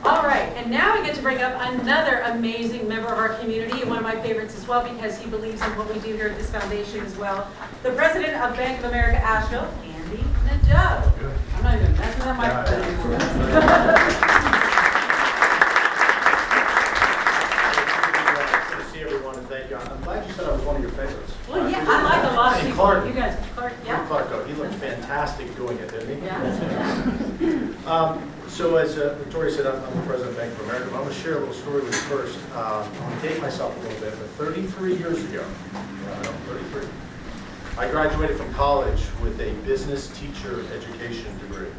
All right, and now we get to bring up another amazing member of our community, and one of my favorites as well because he believes in what we do here at this foundation as well. The president of Bank of America Asheville, Andy Nadeau. I'm not even messing up my anymore. Good to see everyone and thank you. I'm glad you said I was one of your favorites. Well, yeah, I like a lot of people. Clark. You guys, Clark, yeah. Clark, he looked fantastic doing it, didn't he? Yeah. So as Victoria said, I'm the president of Bank of America. I'm going to share a little story with you first. I'm going to date myself a little bit, but 33 years ago, I'm 33, I graduated from college with a business teacher education degree.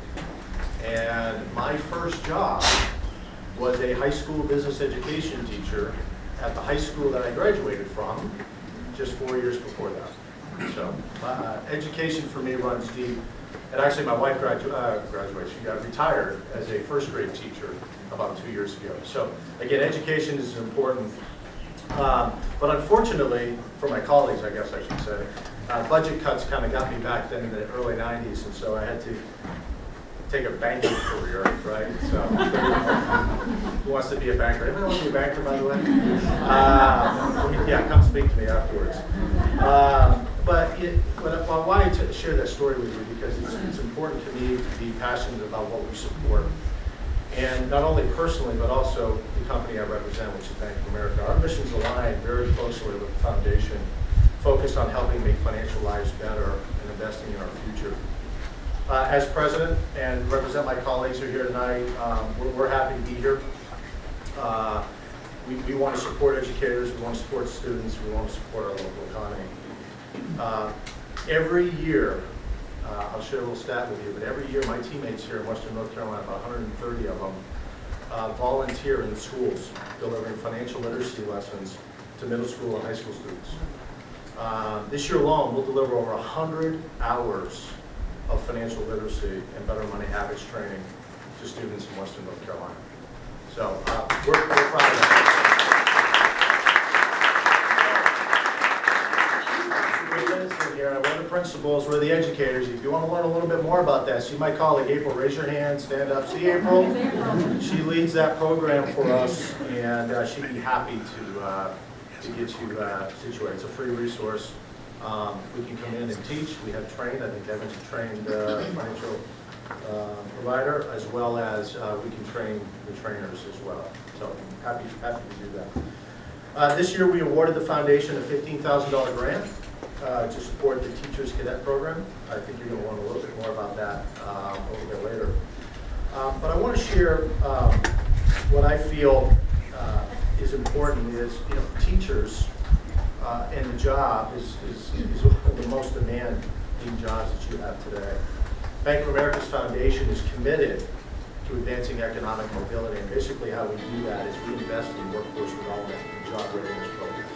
And my first job was a high school business education teacher at the high school that I graduated from just 4 years before that. So education for me runs deep. And actually, my wife graduated. She got retired as a first grade teacher about 2 years ago. So again, education is important. But unfortunately, for my colleagues, I guess I should say, budget cuts kind of got me back then in the early 90s. And so I had to take a banking career, right? So who wants to be a banker? Anyone want to be a banker, by the way? Yeah, come speak to me afterwards. But I wanted to share that story with you because it's important to me to be passionate about what we support. And not only personally, but also the company I represent, which is Bank of America. Our missions align very closely with the foundation, focused on helping make financial lives better and investing in our future. As president and represent my colleagues who are here tonight, we're happy to be here. We want to support educators, we want to support students, we want to support our local economy. Every year, I'll share a little stat with you, but every year my teammates here in Western North Carolina, about 130 of them, volunteer in the schools, delivering financial literacy lessons to middle school and high school students. This year alone, we'll deliver over 100 hours of financial literacy and better money habits training to students in Western North Carolina. So we're proud of that. Here. We're the principals, we're the educators. If you want to learn a little bit more about that, see my colleague April, raise your hand, stand up. See April? She leads that program for us, and she'd be happy to get you situated. It's a free resource. We can come in and teach. We have trained, I think Devin's a trained financial provider, as well as we can train the trainers as well. So happy to do that. This year we awarded the foundation a $15,000 grant to support the Teachers Cadet Program. I think you're going to learn a little bit more about that a little bit later. But I want to share what I feel is important is, teachers and the job is one of the most demanding jobs that you have today. Bank of America's foundation is committed to advancing economic mobility, and basically how we do that is we invest in workforce development and job readiness programs.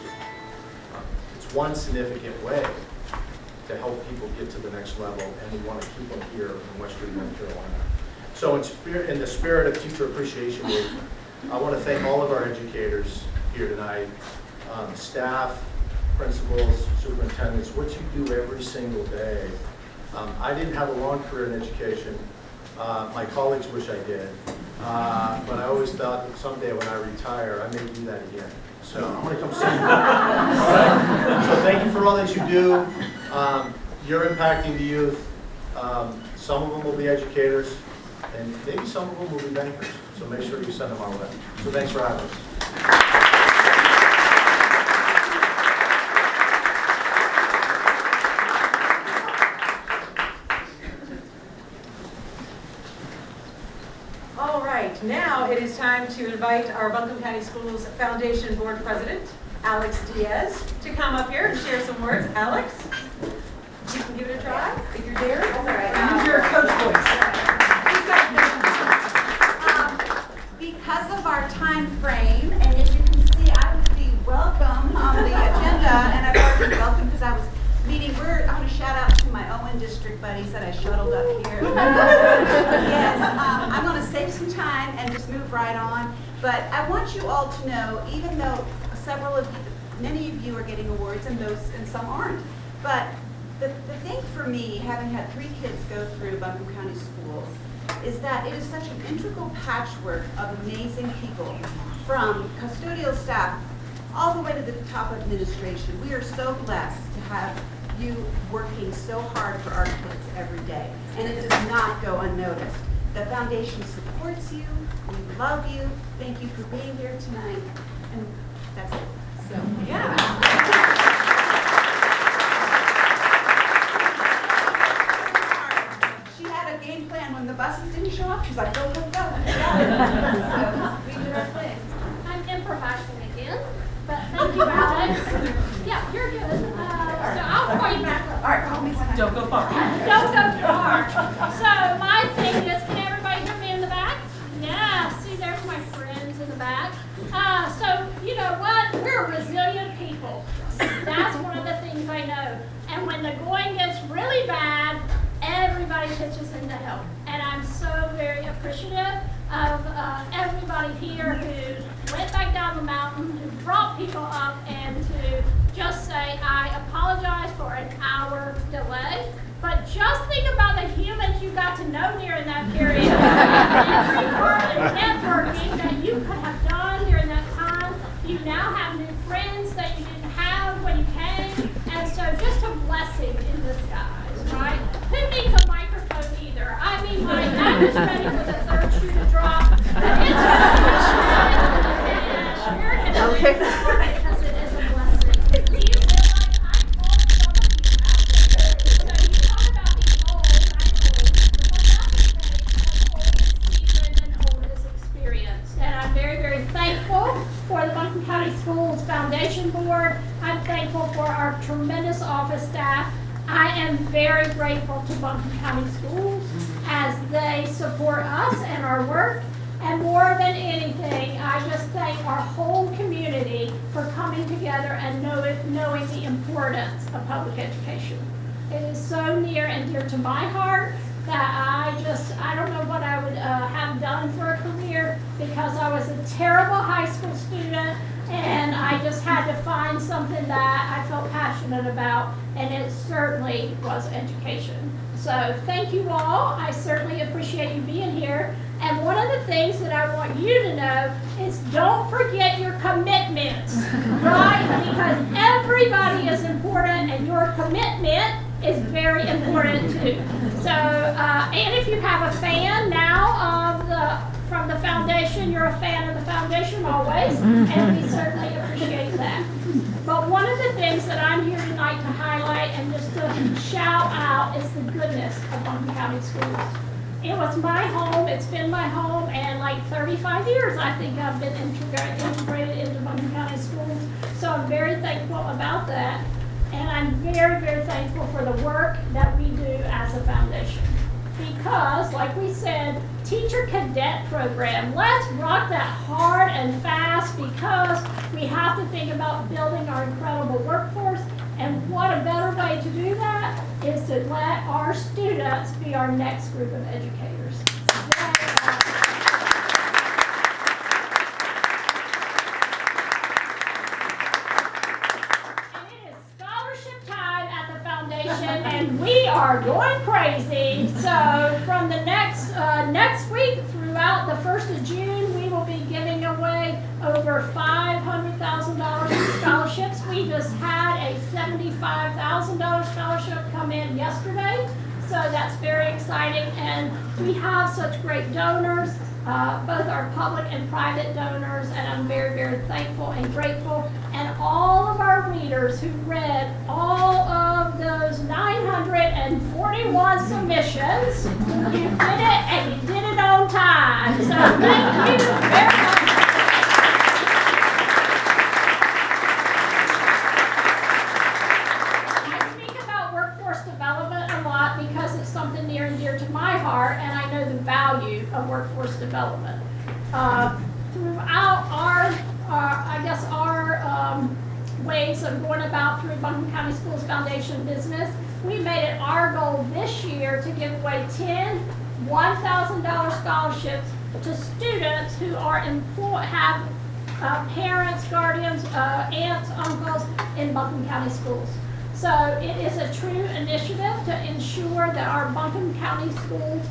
It's one significant way to help people get to the next level, and we want to keep them here in Western North Carolina. So in the spirit of Teacher Appreciation Week, I want to thank all of our educators here tonight, staff, principals, superintendents, what you do every single day. I didn't have a long career in education. My colleagues wish I did. But I always thought that someday when I retire, I may do that again. So I'm going to come see you. All right? So thank you for all that you do. You're impacting the youth. Some of them will be educators, and maybe some of them will be bankers. So make sure you send them our way. So thanks for having us. Now it is time to invite our Buncombe County Schools Foundation Board President, Alex Diaz, to come up here and share some words. Alex, you can give it a try if you're there. That's all right. Use your coach voice. Because of our time frame, and as you can see, I was the welcome on the agenda, and I've already been welcome because I was meeting. I want to shout out to my Owen district buddies that I shuttled up here. Yes, I'm going to save some time and just move right on. But I want you all to know, even though many of you are getting awards and some aren't, but the thing for me, having had 3 kids go through Buncombe County schools, is that it is such an integral patchwork of amazing people, from custodial staff all the way to the top administration. We are so blessed to have you working so hard for our kids every day, and it does not go unnoticed. The foundation supports you. We love you. Thank you for being here tonight, and that's it. So, yeah. She had a game plan when the buses didn't show up. She's like, go, go, go. So, we did our thing. I'm improvising again, but thank you, Alex. Yeah, you're good. So I'll call you back up. All right, call me when I... Don't go far. Don't go far. So my thing is, can everybody hear me in the back? Yeah, see, there's my friends in the back. So you know what? We're resilient people. That's one of the things I know. And when the going gets really bad, everybody pitches in to help. And I'm so very appreciative of everybody here who went back down the mountain, who brought people up, and to just say, I apologize for an hour delay. But just think about the humans you got to know during that period. Every part of networking that you could have done during that time. You now have new friends that you didn't have when you came. And so just a blessing in disguise, right? Who needs a microphone either? I mean, I'm just ready for the third shoe to drop. But it's and you're going to Okay. because it is a blessing. Do you realize I told some of you out there? So you talk about being old, I'm old. But that's okay. Old is seasoned and old is experienced. And I'm very, very thankful for the Buncombe County Schools Foundation Board. I'm thankful for our tremendous office staff. I am very grateful to Buncombe County Schools as they support us and our work. And more than anything, I just thank our whole community for coming together and knowing the importance of public education. It is so near and dear to my heart that I don't know what I would have done for a career, because I was a terrible high school student and I just had to find something that I felt passionate about, and it certainly was education. So thank you all. I certainly appreciate you being here. And one of the things that I want you to know is don't forget your commitments, right? Because everybody is important and your commitment is very important too. So, and if you have a fan now from the foundation, you're a fan of the foundation always, and we certainly appreciate that. But one of the things that I'm here tonight to highlight and just to shout out is the goodness of Buncombe County Schools. It was my home, it's been my home, and like 35 years I think I've been integrated into Buncombe County Schools. So I'm very thankful about that. And I'm very, very thankful for the work that we do as a foundation. Because, like we said, teacher cadet program, let's rock that hard and fast, because we have to think about building our incredible workforce. And what a better way to do that is to let our students be our next group of educators. And we are going crazy. So from the next week throughout the 1st of June, we will be giving away over $500,000 in scholarships. We just had a $75,000 scholarship come in yesterday. So that's very exciting. And we have such great donors, both our public and private donors, and I'm very, very thankful and grateful. And all of our readers who read all of those 941 submissions, you did it, and you did it on time. So thank you very much. I speak about workforce development a lot because it's something near and dear to my heart, and I know the value of workforce development. Throughout our ways of going about through Buncombe County Schools Foundation business, we made it our goal this year to give away 10 $1,000 scholarships to students who are have parents, guardians, aunts, uncles in Buncombe County Schools. So it is a true initiative to ensure that our Buncombe County Schools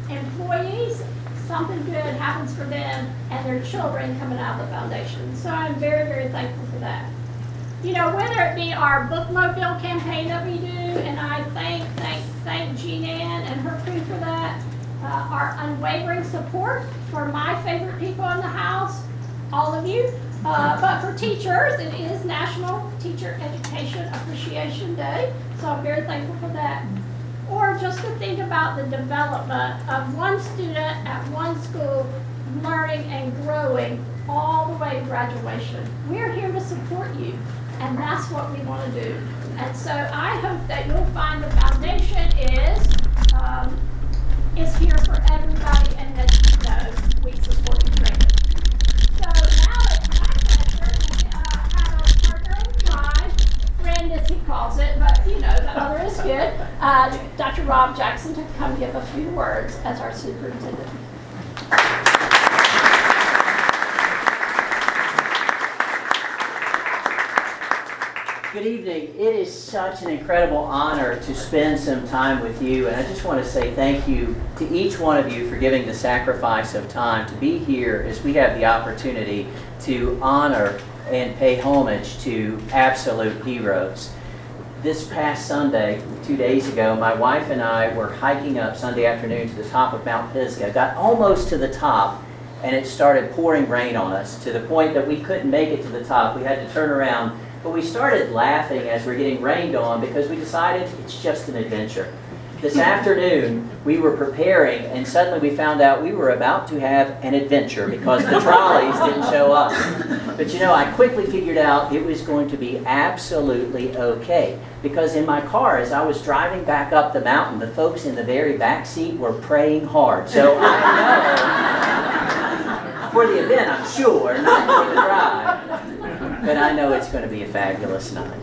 employees, something good happens for them and their children coming out of the foundation. So I'm very, very thankful for that. You know, whether it be our bookmobile campaign that we do, and I thank Jean Ann and her crew for that, our unwavering support for my favorite people in the house, all of you. But for teachers, it is National Teacher Education Appreciation Day, so I'm very thankful for that. Or just to think about the development of one student at one school learning and growing all the way to graduation. We're here to support you, and that's what we want to do. And so I hope that you'll find the foundation is here for everybody, and that you know we support you greatly. So now it's my pleasure to have a partner in crime, friend as he calls it, but you know the other is good, Dr. Rob Jackson, to come give a few words as our superintendent. Good evening. It is such an incredible honor to spend some time with you, and I just want to say thank you to each one of you for giving the sacrifice of time to be here as we have the opportunity to honor and pay homage to absolute heroes. This past Sunday, 2 days ago, my wife and I were hiking up Sunday afternoon to the top of Mount Pisgah, got almost to the top, and it started pouring rain on us to the point that we couldn't make it to the top. We had to turn around. But we started laughing as we're getting rained on because we decided it's just an adventure. This afternoon, we were preparing, and suddenly we found out we were about to have an adventure because the trolleys didn't show up. But you know, I quickly figured out it was going to be absolutely okay, because in my car, as I was driving back up the mountain, the folks in the very back seat were praying hard. So I know, for the event, I'm sure, not for the drive. But I know it's going to be a fabulous night.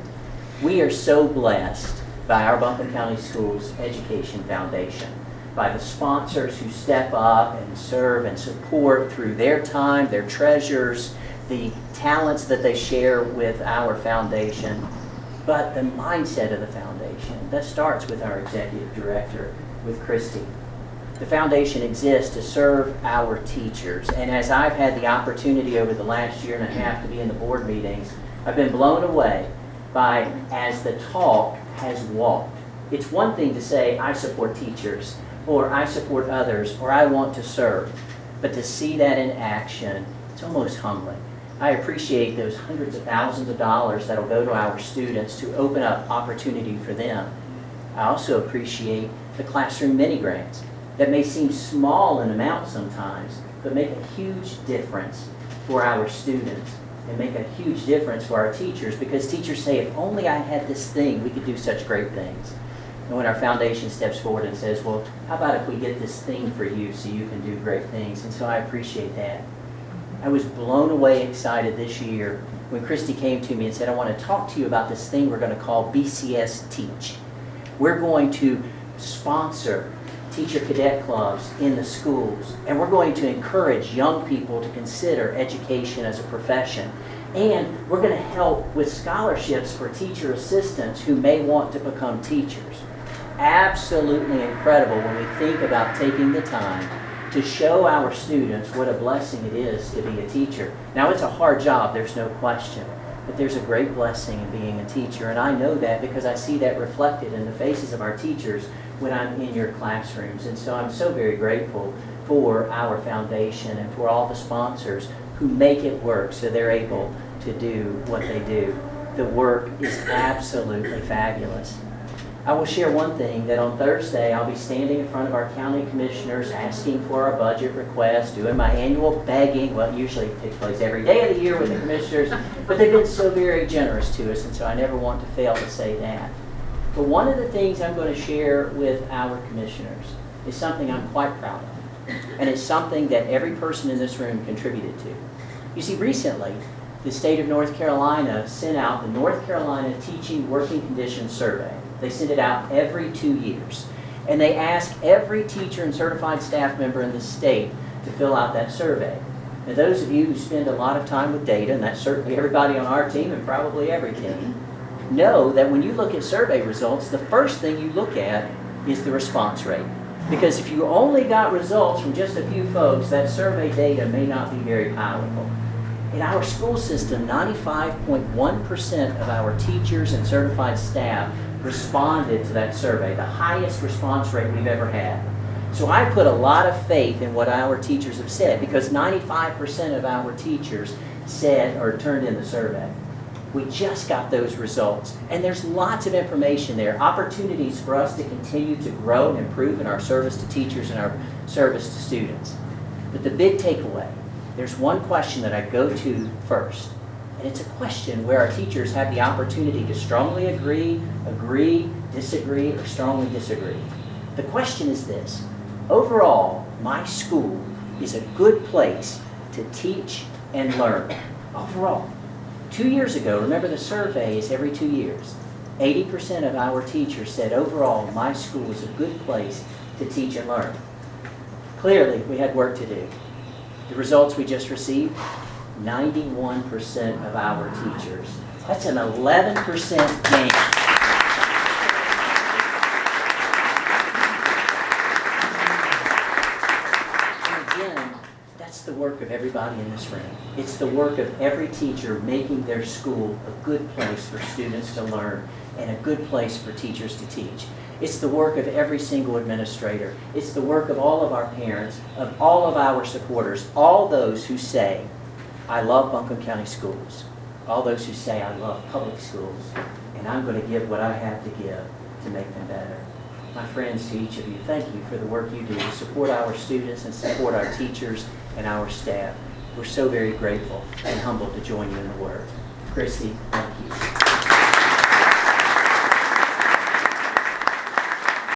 We are so blessed by our Buncombe County Schools Education Foundation, by the sponsors who step up and serve and support through their time, their treasures, the talents that they share with our foundation, but the mindset of the foundation. That starts with our executive director, with Christy. The foundation exists to serve our teachers, and as I've had the opportunity over the last year and a half to be in the board meetings, I've been blown away by as the talk has walked. It's one thing to say, I support teachers, or I support others, or I want to serve, but to see that in action, it's almost humbling. I appreciate those hundreds of thousands of dollars that will go to our students to open up opportunity for them. I also appreciate the classroom mini grants that may seem small in amount sometimes, but make a huge difference for our students and make a huge difference for our teachers, because teachers say, if only I had this thing, we could do such great things. And when our foundation steps forward and says, well, how about if we get this thing for you so you can do great things? And so I appreciate that. I was blown away excited this year when Christy came to me and said, I want to talk to you about this thing we're going to call BCS Teach. We're going to sponsor teacher cadet clubs in the schools, and we're going to encourage young people to consider education as a profession, and we're going to help with scholarships for teacher assistants who may want to become teachers. Absolutely incredible when we think about taking the time to show our students what a blessing it is to be a teacher. Now, it's a hard job, there's no question, but there's a great blessing in being a teacher, and I know that because I see that reflected in the faces of our teachers when I'm in your classrooms. And so I'm so very grateful for our foundation and for all the sponsors who make it work so they're able to do what they do. The work is absolutely fabulous. I will share one thing, that on Thursday I'll be standing in front of our county commissioners asking for our budget request, doing my annual begging. Well, usually it takes place every day of the year with the commissioners, but they've been so very generous to us, and so I never want to fail to say that. But one of the things I'm going to share with our commissioners is something I'm quite proud of, and it's something that every person in this room contributed to. You see, recently, the state of North Carolina sent out the North Carolina Teaching Working Conditions Survey. They send it out every 2 years, and they ask every teacher and certified staff member in the state to fill out that survey. Now, those of you who spend a lot of time with data, and that's certainly everybody on our team and probably every team, know that when you look at survey results, the first thing you look at is the response rate. Because if you only got results from just a few folks, that survey data may not be very powerful. In our school system, 95.1% of our teachers and certified staff responded to that survey, the highest response rate we've ever had. So I put a lot of faith in what our teachers have said, because 95% of our teachers said or turned in the survey. We just got those results, and there's lots of information there, opportunities for us to continue to grow and improve in our service to teachers and our service to students. But the big takeaway, there's one question that I go to first, and it's a question where our teachers have the opportunity to strongly agree, disagree, or strongly disagree. The question is this: overall, my school is a good place to teach and learn. Overall. 2 years ago, remember the survey is every 2 years, 80% of our teachers said overall my school is a good place to teach and learn. Clearly, we had work to do. The results we just received, 91% of our teachers. That's an 11% gain. It's the work of everybody in this room. It's the work of every teacher making their school a good place for students to learn and a good place for teachers to teach. It's the work of every single administrator. It's the work of all of our parents, of all of our supporters, all those who say, I love Buncombe County Schools, all those who say, I love public schools, and I'm going to give what I have to give to make them better. My friends, to each of you, thank you for the work you do to support our students and support our teachers and our staff. We're so very grateful and humbled to join you in the work. Christy, thank you.